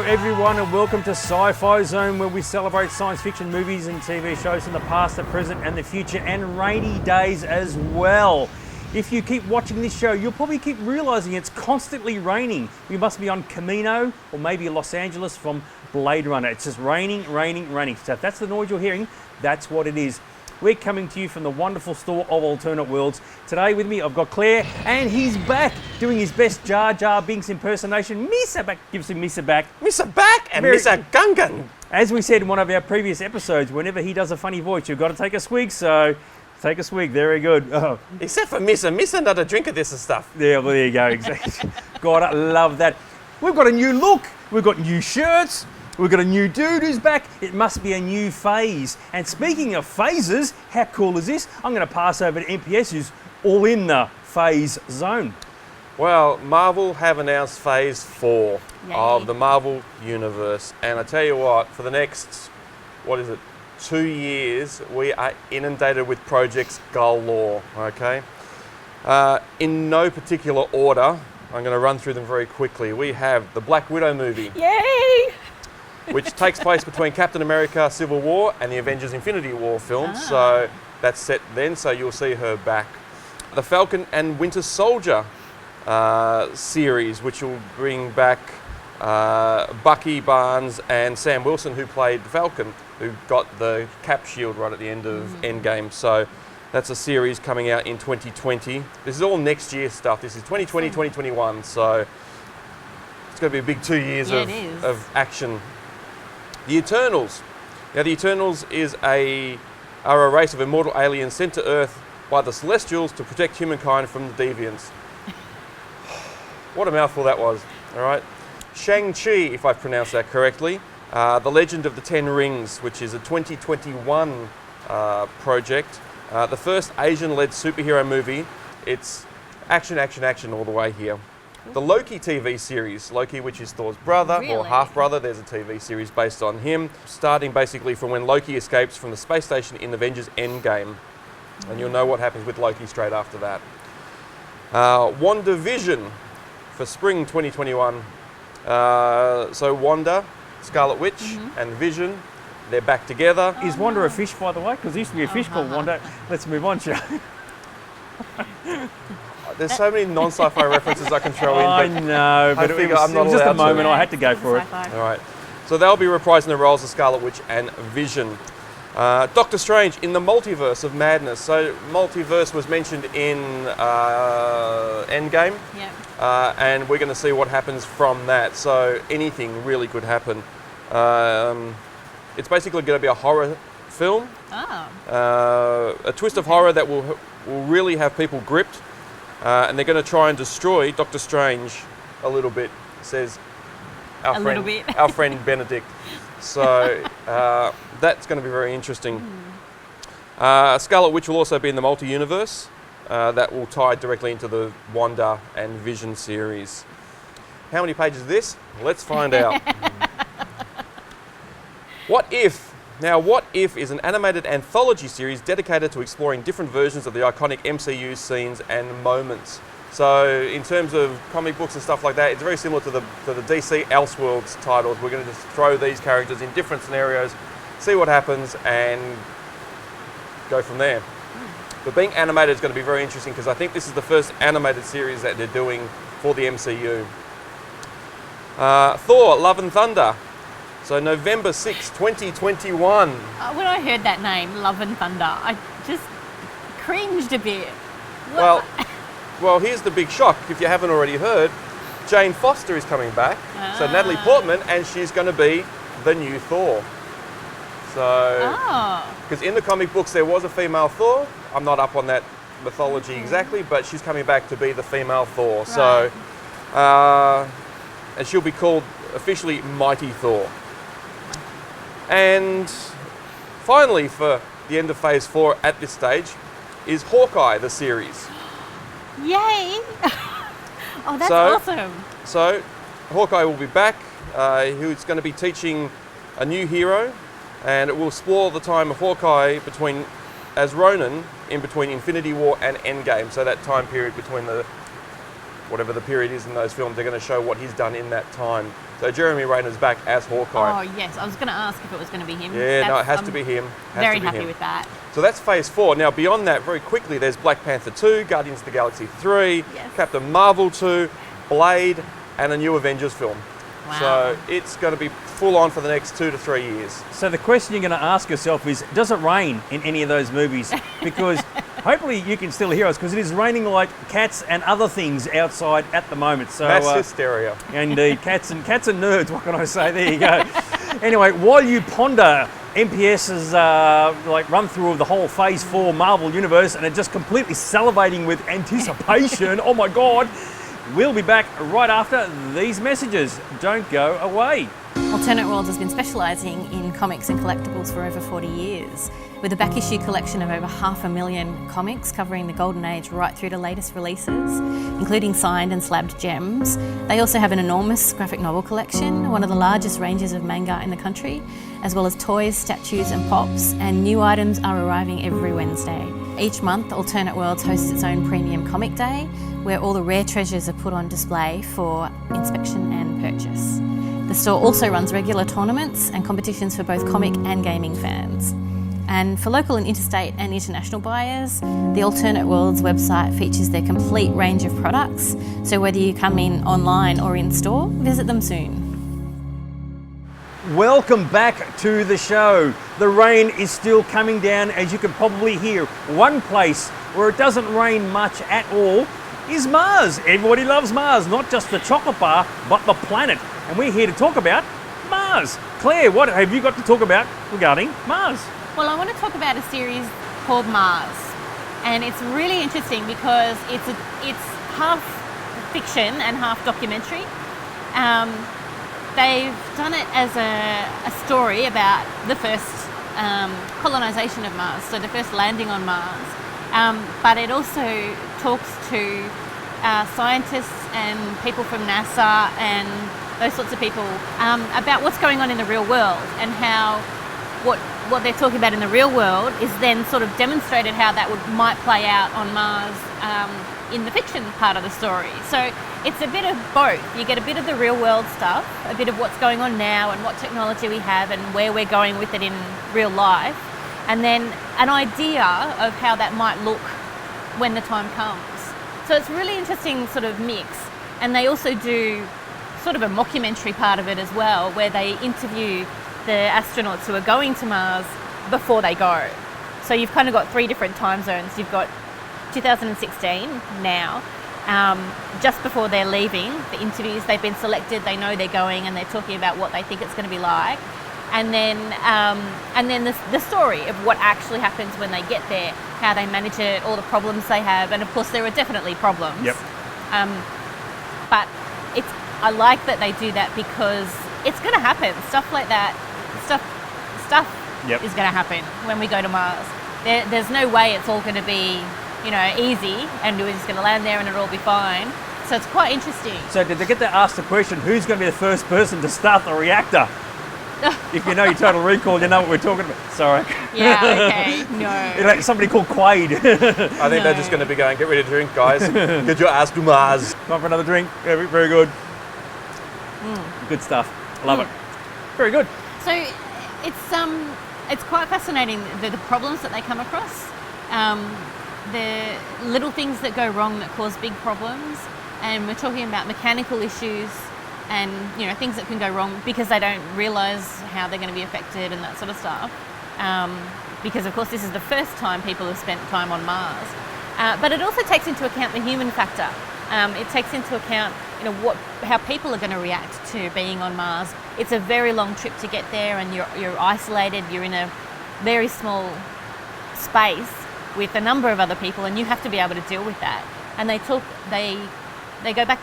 everyone, and welcome to Sci-Fi Zone, where we celebrate science fiction movies and TV shows from the past, the present and the future, and rainy days as well. If you keep watching this show, you'll probably keep realising it's constantly raining. We must be on Camino or maybe Los Angeles from Blade Runner. It's just raining, raining, raining. So if that's the noise you're hearing, that's what it is. We're coming to you from the wonderful store of alternate worlds. Today with me, I've got Claire, and he's back doing his best Jar Jar Binks impersonation. Misa back, gives him Misa back. Mr. Back and Mr. Gungan. As we said in one of our previous episodes, whenever he does a funny voice, you've got to take a swig, so take a swig. Very good. Oh. Except for Mr. Mr. not a drink of this and stuff. Yeah, well, there you go. Exactly. God, I love that. We've got a new look. We've got new shirts. We've got a new dude who's back. It must be a new phase. And speaking of phases, how cool is this? I'm going to pass over to MPS, who's all in the phase zone. Well, Marvel have announced Phase 4 of the Marvel Universe. And I tell you what, for the next, 2 years, we are inundated with projects galore, okay? In no particular order, I'm going to run through them very quickly. We have the Black Widow movie. Yay! Which takes place between Captain America Civil War and the Avengers Infinity War films. So that's set then, so you'll see her back. The Falcon and Winter Soldier series, which will bring back Bucky Barnes and Sam Wilson, who played Falcon, who got the cap shield right at the end of Endgame. So that's a series coming out in 2020. This is all next year stuff. This is 2020, 2021. So it's going to be a big 2 years of action. The Eternals. Now, the Eternals are a race of immortal aliens sent to Earth by the Celestials to protect humankind from the Deviants. What a mouthful that was, all right? Shang-Chi, if I pronounced that correctly. The Legend of the Ten Rings, which is a 2021 project. The first Asian-led superhero movie. It's action, action, action all the way here. The Loki TV series, Loki, which is Thor's brother or half-brother, there's a TV series based on him, starting basically from when Loki escapes from the space station in Avengers Endgame. And you'll know what happens with Loki straight after that. WandaVision for spring 2021. So Wanda, Scarlet Witch, and Vision, they're back together. Is Wanda a fish, by the way? Because there used to be a fish called Wanda. Let's move on, shall we? There's so many non-sci-fi references I can throw in. I know, but it was just a moment. I had to go for it. All right. So they'll be reprising the roles of Scarlet Witch and Vision. Doctor Strange in the Multiverse of Madness. So multiverse was mentioned in Endgame. Yep. And we're going to see what happens from that. So anything really could happen. It's basically going to be a horror film. Oh. A twist of horror that will really have people gripped. And they're going to try and destroy Doctor Strange a little bit, says our friend Benedict. So that's going to be very interesting. Scarlet Witch will also be in the multi-universe. That will tie directly into the Wanda and Vision series. How many pages is this? Let's find out. What If? Now, What If is an animated anthology series dedicated to exploring different versions of the iconic MCU scenes and moments. So, in terms of comic books and stuff like that, it's very similar to the DC Elseworlds titles. We're going to just throw these characters in different scenarios, see what happens, and go from there. But being animated is going to be very interesting because I think this is the first animated series that they're doing for the MCU. Thor: Love and Thunder. So November 6, 2021. When I heard that name, Love and Thunder, I just cringed a bit. What? Well, here's the big shock. If you haven't already heard, Jane Foster is coming back. So Natalie Portman, and she's going to be the new Thor. So, because in the comic books there was a female Thor. I'm not up on that mythology exactly, but she's coming back to be the female Thor. Right. So, and she'll be called officially Mighty Thor. And finally, for the end of Phase 4 at this stage, is Hawkeye, the series. Yay! Oh, that's awesome. So, Hawkeye will be back. Who's going to be teaching a new hero, and it will explore the time of Hawkeye as Ronin in between Infinity War and Endgame. So that time period between whatever the period is in those films, they're going to show what he's done in that time. So Jeremy Renner's back as Hawkeye. Oh yes, I was going to ask if it was going to be him. Yeah, no, it has I'm to be him. Very happy with that. So that's phase 4. Now beyond that, very quickly, there's Black Panther 2, Guardians of the Galaxy 3, Yes. Captain Marvel 2, Blade, and a new Avengers film. Wow. So it's going to be full on for the next 2 to 3 years. So the question you're going to ask yourself is, does it rain in any of those movies? Because hopefully you can still hear us, because it is raining like cats and other things outside at the moment. So Mass hysteria. indeed, cats and nerds. What can I say? There you go. Anyway, while you ponder MPS's run through of the whole Phase 4 Marvel universe, and are just completely salivating with anticipation. Oh my God! We'll be back right after these messages. Don't go away. Alternate Worlds has been specialising in comics and collectibles for over 40 years, with a back issue collection of over 500,000 comics covering the golden age right through to latest releases, including signed and slabbed gems. They also have an enormous graphic novel collection, one of the largest ranges of manga in the country, as well as toys, statues and pops, and new items are arriving every Wednesday. Each month, Alternate Worlds hosts its own premium comic day, where all the rare treasures are put on display for inspection and purchase. The store also runs regular tournaments and competitions for both comic and gaming fans. And for local and interstate and international buyers, the Alternate Worlds website features their complete range of products, so whether you come in online or in store, visit them soon. Welcome back to the show. The rain is still coming down, as you can probably hear. One place where it doesn't rain much at all is Mars. Everybody loves Mars, not just the chocolate bar, but the planet. And we're here to talk about Mars. Claire, what have you got to talk about regarding Mars? Well, I want to talk about a series called Mars, and it's really interesting because it's half fiction and half documentary. They've done it as a story about the first colonisation of Mars, so the first landing on Mars. But it also talks to scientists and people from NASA and those sorts of people about what's going on in the real world, and how what they're talking about in the real world is then sort of demonstrated how that might play out on Mars in the fiction part of the story. So it's a bit of both. You get a bit of the real world stuff, a bit of what's going on now and what technology we have and where we're going with it in real life, and then an idea of how that might look when the time comes. So it's really interesting sort of mix. And they also do sort of a mockumentary part of it as well, where they interview the astronauts who are going to Mars before they go. So you've kind of got 3 different time zones. You've got 2016 now, just before they're leaving, the interviews, they've been selected, they know they're going, and they're talking about what they think it's going to be like. And then the story of what actually happens when they get there, how they manage it, all the problems they have, and of course there are definitely problems. Yep. But I like that they do that because it's going to happen. Stuff like that, stuff Yep. is going to happen when we go to Mars. There's no way it's all going to be, easy, and we're just going to land there and it'll all be fine. So it's quite interesting. So did they get to ask the question, who's going to be the first person to start the reactor? If you know your Total Recall, you know what we're talking about. Sorry. Yeah, okay, no. Like somebody called Quaid. I think they're just going to be going, get ready to drink, guys. Get your ass to Mars. Time for another drink. Very good. Good stuff. Love it. Very good. So it's quite fascinating, the problems that they come across, the little things that go wrong that cause big problems, and we're talking about mechanical issues and things that can go wrong because they don't realise how they're going to be affected and that sort of stuff. Because of course this is the first time people have spent time on Mars, but it also takes into account the human factor. It takes into account how people are going to react to being on Mars. It's a very long trip to get there, and you're isolated. You're in a very small space with a number of other people, and you have to be able to deal with that. And they go back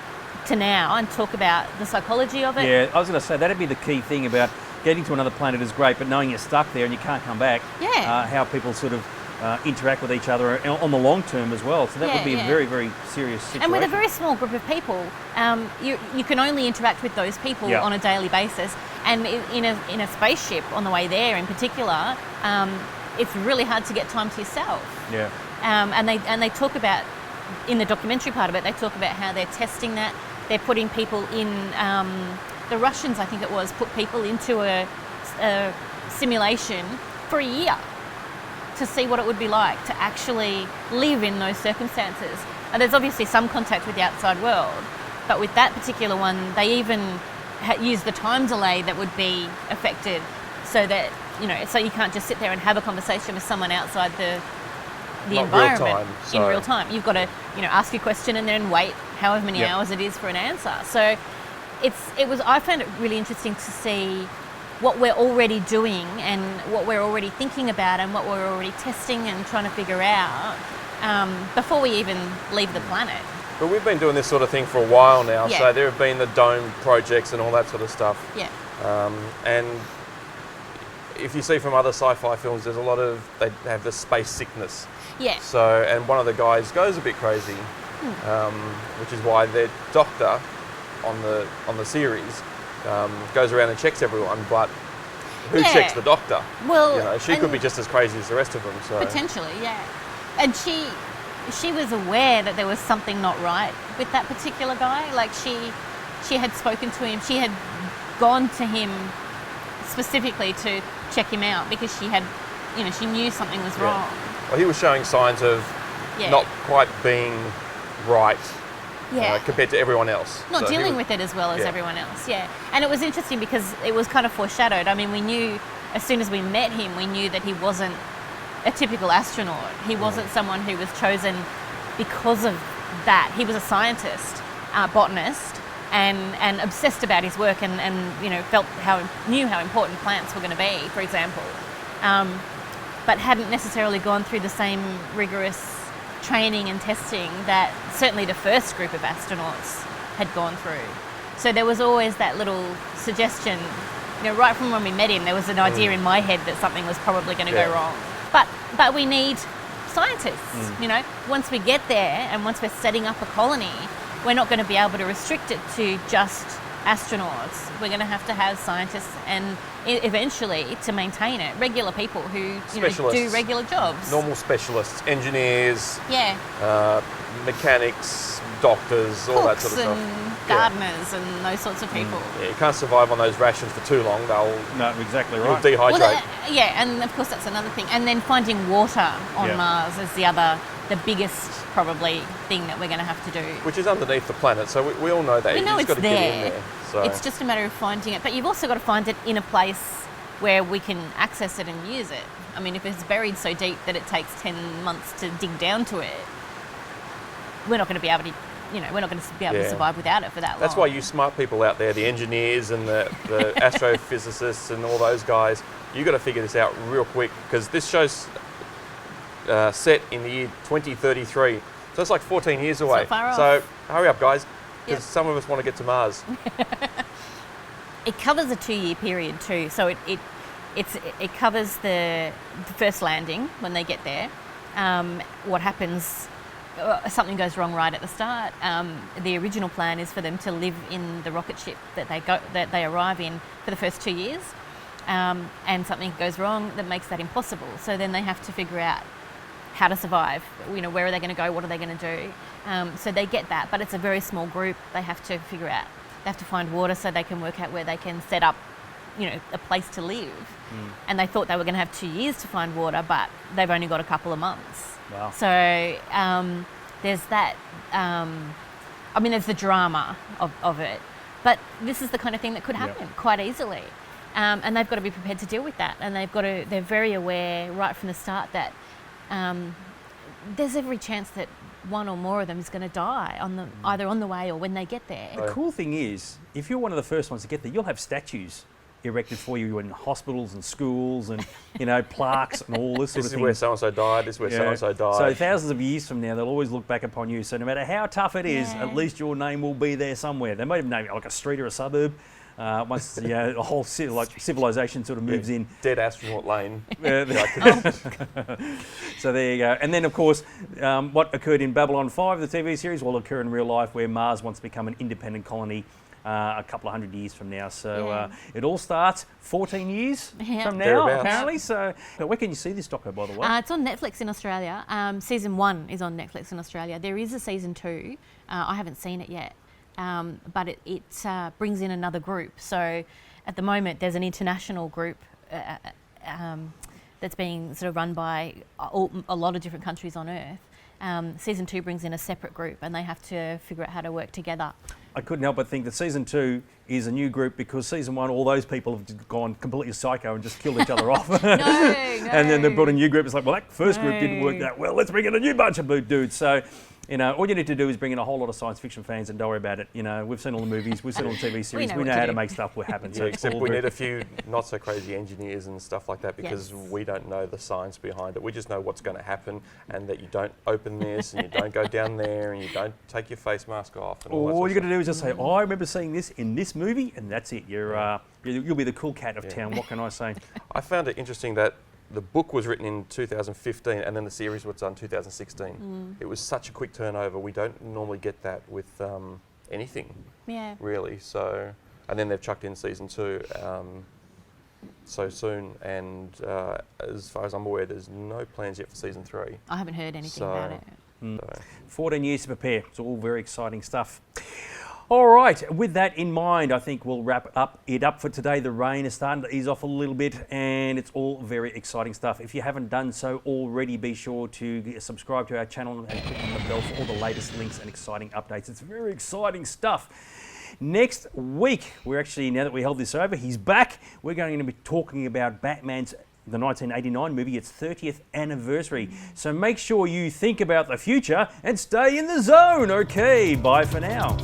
to now and talk about the psychology of it. Yeah, I was going to say that'd be the key thing about getting to another planet is great, but knowing you're stuck there and you can't come back. Yeah. How people sort of interact with each other on the long term as well. So that would be a very, very serious situation. And with a very small group of people, you can only interact with those people on a daily basis. And in a spaceship on the way there, in particular, it's really hard to get time to yourself. Yeah. And they talk about, in the documentary part of it, they talk about how they're testing that. They're putting people in the Russians, I think it was, put people into a simulation for a year to see what it would be like to actually live in those circumstances. And there's obviously some contact with the outside world, but with that particular one, they even used the time delay that would be affected, so that, you know, so you can't just sit there and have a conversation with someone outside the Not environment real time, in real time. You've got to, you know, ask your question and then wait however many hours it is for an answer. So I found it really interesting to see what we're already doing and what we're already thinking about and what we're already testing and trying to figure out before we even leave the planet. But we've been doing this sort of thing for a while now, Yeah. so there have been the dome projects and all that sort of stuff. Yeah. And if you see from other sci-fi films, there's a lot of, they have the space sickness. Yeah. So, and one of the guys goes a bit crazy, which is why their doctor on the series goes around and checks everyone, but who checks the doctor? Well, you know, she could be just as crazy as the rest of them. So potentially, yeah. And she was aware that there was something not right with that particular guy. Like she had spoken to him. She had gone to him specifically to check him out because she had, you know, she knew something was wrong. Well, he was showing signs of not quite being right compared to everyone else. Not So dealing with it as well as everyone else, And it was interesting because it was kind of foreshadowed. I mean, we knew as soon as we met him, we knew that he wasn't a typical astronaut. He wasn't someone who was chosen because of that. He was a scientist, botanist, and obsessed about his work and you know, knew how important plants were going to be, for example. But hadn't necessarily gone through the same rigorous training and testing that certainly the first group of astronauts had gone through. So there was always that little suggestion, you know, right from when we met him, there was an idea in my head that something was probably going to go wrong. But we need scientists, you know. Once we get there and once we're setting up a colony, we're not going to be able to restrict it to just astronauts. We're going to have scientists and eventually, to maintain it, regular people who, you know, do regular jobs. Normal specialists, engineers, Yeah. Mechanics, doctors, all that sort of stuff. and gardeners and those sorts of people. Yeah, you can't survive on those rations for too long. No, exactly You'll right. dehydrate. Well, and of course that's another thing. And then finding water on Mars is the biggest probably thing that we're going to have to do. Which is underneath the planet, so we all know that. We know You've it's just got to get in there. there. So. It's just a matter of finding it. But you've also got to find it in a place where we can access it and use it. I mean, if it's buried so deep that it takes 10 months to dig down to it, we're not going to be able to, you know, we're not going to be able to survive without it for that long. That's why you smart people out there, the engineers and the astrophysicists and all those guys, you've got to figure this out real quick, because this show's set in the year 2033. So it's like 14 years away. Not far off. So hurry up, guys, because some of us want to get to Mars. It covers a 2-year period too, so it covers the first landing when they get there. What happens? Something goes wrong right at the start. The original plan is for them to live in the rocket ship that they arrive in for the first 2 years, and something goes wrong that makes that impossible. So then they have to figure out how to survive. You know, where are they going to go? What are they going to do? So they get that, but it's a very small group. They have to figure out. They have to find water so they can work out where they can set up, you know, a place to live. And they thought they were going to have 2 years to find water, but they've only got a couple of months. Wow. So there's that. I mean, there's the drama of it, but this is the kind of thing that could happen quite easily. And they've got to be prepared to deal with that. And they're very aware right from the start that there's every chance that one or more of them is going to die either on the way or when they get there. The cool thing is, if you're one of the first ones to get there, you'll have statues erected for you in hospitals and schools and, you know, plaques and all this sort This of is thing. where so-and-so died, this is where so-and-so died. So thousands of years from now, they'll always look back upon you. So no matter how tough it is, at least your name will be there somewhere. They might even name it like a street or a suburb. Once a whole civilization sort of moves in. Dead astronaut lane. So there you go. And then, of course, what occurred in Babylon 5, the TV series, will occur in real life, where Mars wants to become an independent colony a couple of hundred years from now. So it all starts 14 years from now, Thereabouts. apparently. So where can you see this doco, by the way? It's on Netflix in Australia. Season 1 is on Netflix in Australia. There is a season 2. I haven't seen it yet. but it brings in another group. So at the moment, there's an international group that's being sort of run by a lot of different countries on Earth. Season 2 brings in a separate group, and they have to figure out how to work together. I couldn't help but think that season 2 is a new group because season 1, all those people have just gone completely psycho and just killed each other off. No. And then they brought a new group. It's like, well, that first group didn't work that well. Let's bring in a new bunch of dudes. So, all you need to do is bring in a whole lot of science fiction fans and don't worry about it. We've seen all the movies, we've seen all the TV series, we know how to make stuff happen. Yeah, except we need a few not so crazy engineers and stuff like that because we don't know the science behind it. We just know what's going to happen and that you don't open this and you don't go down there and you don't take your face mask off. And all you got to do is just say, oh, I remember seeing this in this movie, and that's it. You'll be the cool cat of town. What can I say? I found it interesting that the book was written in 2015 and then the series was done in 2016. It was such a quick turnover. We don't normally get that with anything, really. So, and then they've chucked in season 2 so soon. And as far as I'm aware, there's no plans yet for season 3. I haven't heard anything about it. 14 years to prepare. It's all very exciting stuff. All right, with that in mind, I think we'll wrap it up for today. The rain is starting to ease off a little bit and it's all very exciting stuff. If you haven't done so already, be sure to subscribe to our channel and click on the bell for all the latest links and exciting updates. It's very exciting stuff. Next week, now that we held this over, he's back. We're going to be talking about Batman's the 1989 movie, its 30th anniversary. So make sure you think about the future and stay in the zone. Okay, bye for now.